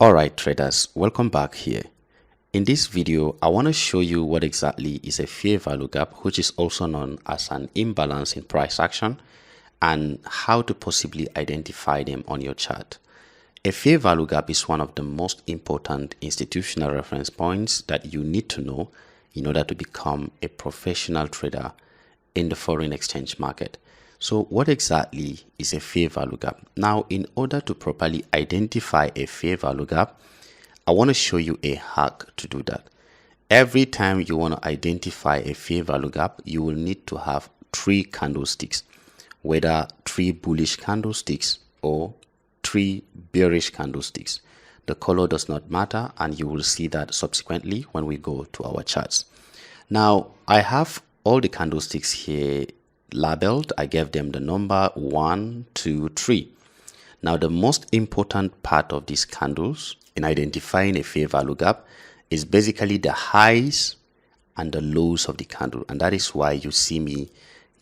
Alright traders, welcome back here. In this video, I want to show you what exactly is a fair value gap, which is also known as an imbalance in price action, and how to possibly identify them on your chart. A fair value gap is one of the most important institutional reference points that you need to know in order to become a professional trader in the foreign exchange market. So what exactly is a fair value gap? Now, in order to properly identify a fair value gap, I want to show you a hack to do that. Every time you want to identify a fair value gap, you will need to have 3 candlesticks, whether 3 bullish candlesticks or 3 bearish candlesticks. The color does not matter, and you will see that subsequently when we go to our charts. Now, I have all the candlesticks here labeled. I gave them the number 1, 2, 3. Now, the most important part of these candles in identifying a fair value gap is basically the highs and the lows of the candle, and that is why you see me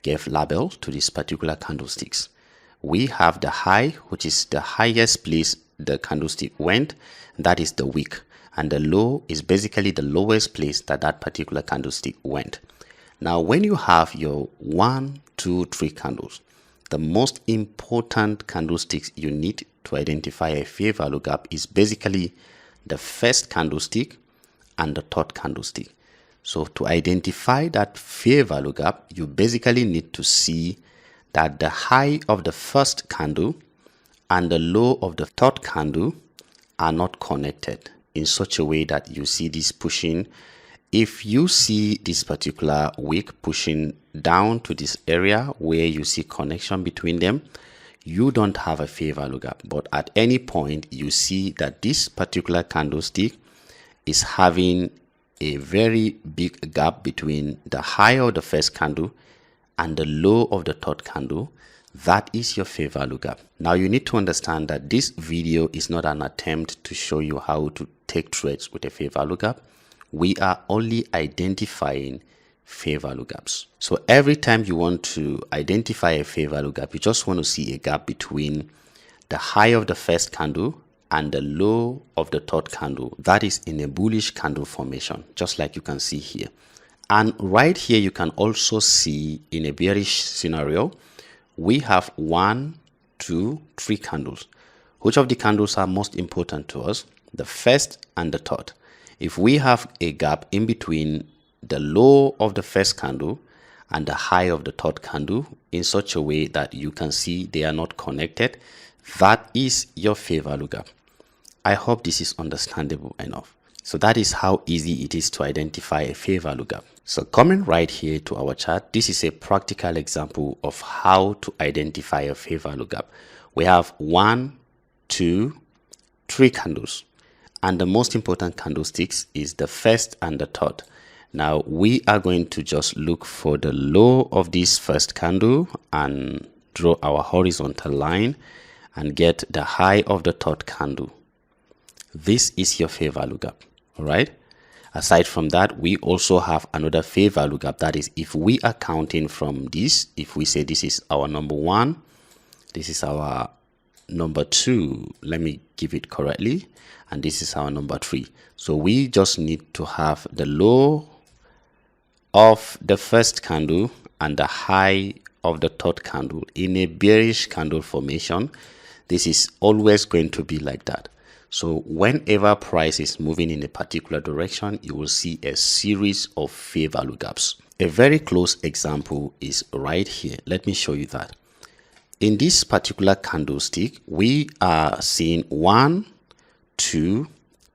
give label to these particular candlesticks. We have the high, which is the highest place the candlestick went, and that is the wick, and the low is basically the lowest place that that particular candlestick went. Now, when you have your 1, 2, 3 candles, the most important candlesticks you need to identify a fair value gap is basically the first candlestick and the third candlestick. So to identify that fair value gap, you basically need to see that the high of the first candle and the low of the third candle are not connected in such a way that you see this pushing. If you see this particular wick pushing down to this area where you see connection between them, you don't have a fair value gap. But at any point you see that this particular candlestick is having a very big gap between the high of the first candle and the low of the third candle, that is your fair value gap. Now, you need to understand that this video is not an attempt to show you how to take trades with a fair value gap. We are only identifying fair value gaps. So every time you want to identify a fair value gap, you just want to see a gap between the high of the first candle and the low of the third candle. That is in a bullish candle formation, just like you can see here. And right here, you can also see in a bearish scenario, we have 1, 2, 3 candles. Which of the candles are most important to us? The first and the third. If we have a gap in between the low of the first candle and the high of the third candle in such a way that you can see they are not connected, that is your fair value gap. I hope this is understandable enough. So that is how easy it is to identify a fair value gap. So coming right here to our chart, this is a practical example of how to identify a fair value gap. We have 1, 2, 3 candles. And the most important candlesticks is the first and the third. Now, we are going to just look for the low of this first candle and draw our horizontal line and get the high of the third candle. This is your fair value gap. All right. Aside from that, we also have another fair value gap. That is, if we are counting from this, if we say this is our number 1, this is our number 2, let me give it correctly, and this is our number 3. So we just need to have the low of the first candle and the high of the third candle in a bearish candle formation. This is always going to be like that. So whenever price is moving in a particular direction, you will see a series of fair value gaps. A very close example is right here. Let me show you that. In this particular candlestick, we are seeing 1, 2,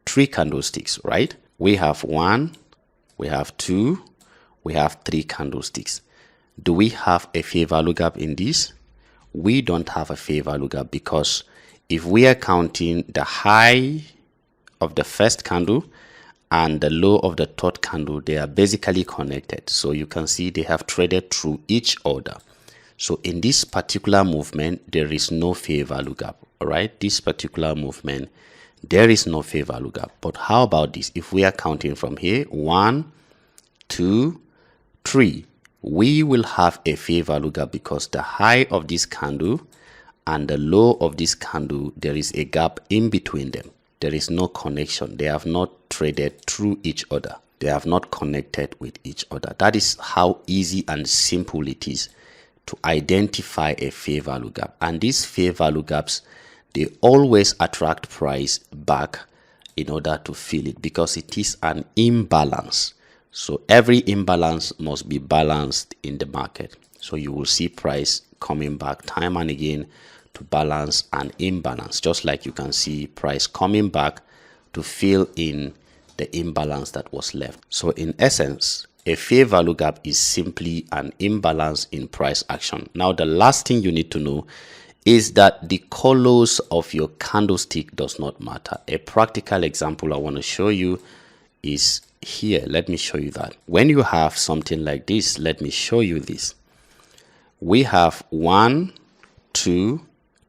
3 candlesticks, right? We have 1, we have 2, we have 3 candlesticks. Do we have a fair value gap in this? We don't have a fair value gap, because if we are counting the high of the first candle and the low of the third candle, they are basically connected. So you can see they have traded through each other. So in this particular movement, there is no fair value gap. All right, this particular movement, there is no fair value gap. But how about this? If we are counting from here, 1, 2, 3, we will have a fair value gap, because the high of this candle and the low of this candle, there is a gap in between them. there is no connection. They have not traded through each other. They have not connected with each other. That is how easy and simple it is to identify a fair value gap. And these fair value gaps, they always attract price back in order to fill it, because it is an imbalance. So every imbalance must be balanced in the market. So you will see price coming back time and again to balance an imbalance, just like you can see price coming back to fill in the imbalance that was left. So in essence, a fair value gap is simply an imbalance in price action. Now, the last thing you need to know is that the colors of your candlestick does not matter. A practical example I want to show you is here. Let me show you that. When you have something like this, let me show you this. We have 1, 2,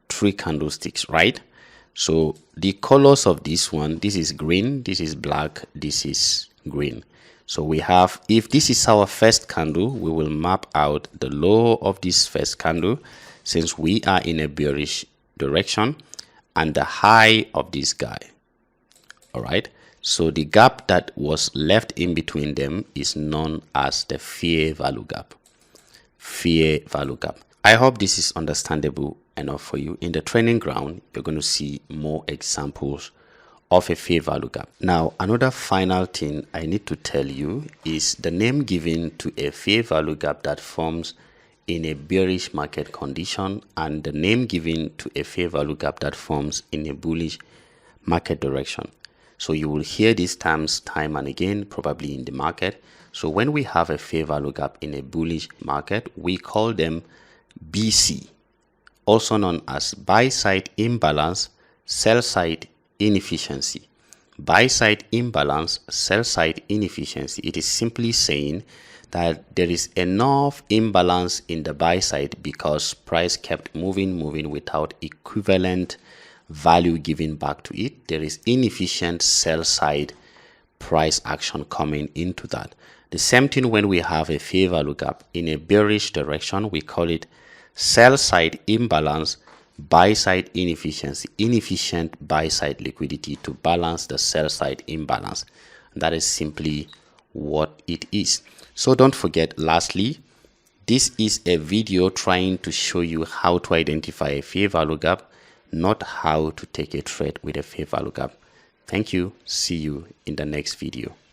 3 candlesticks, right? So the colors of this one, this is green, this is black, this is green. So we have, if this is our first candle, we will map out the low of this first candle, since we are in a bearish direction, and the high of this guy. All right. So the gap that was left in between them is known as the fair value gap. Fair value gap. I hope this is understandable enough for you. In the training ground, you're going to see more examples of a fair value gap. Now, another final thing I need to tell you is the name given to a fair value gap that forms in a bearish market condition, and the name given to a fair value gap that forms in a bullish market direction. So you will hear these terms time and again, probably in the market. So when we have a fair value gap in a bullish market, we call them BC, also known as buy side imbalance, sell side inefficiency. Buy side imbalance, sell side inefficiency. It is simply saying that there is enough imbalance in the buy side because price kept moving without equivalent value given back to it. There is inefficient sell side price action coming into that. The same thing when we have a fair value gap in a bearish direction, we call it sell side imbalance, buy side inefficiency, inefficient buy side liquidity to balance the sell side imbalance. That is simply what it is. So don't forget, lastly, this is a video trying to show you how to identify a fair value gap, not how to take a trade with a fair value gap. Thank you. See you in the next video.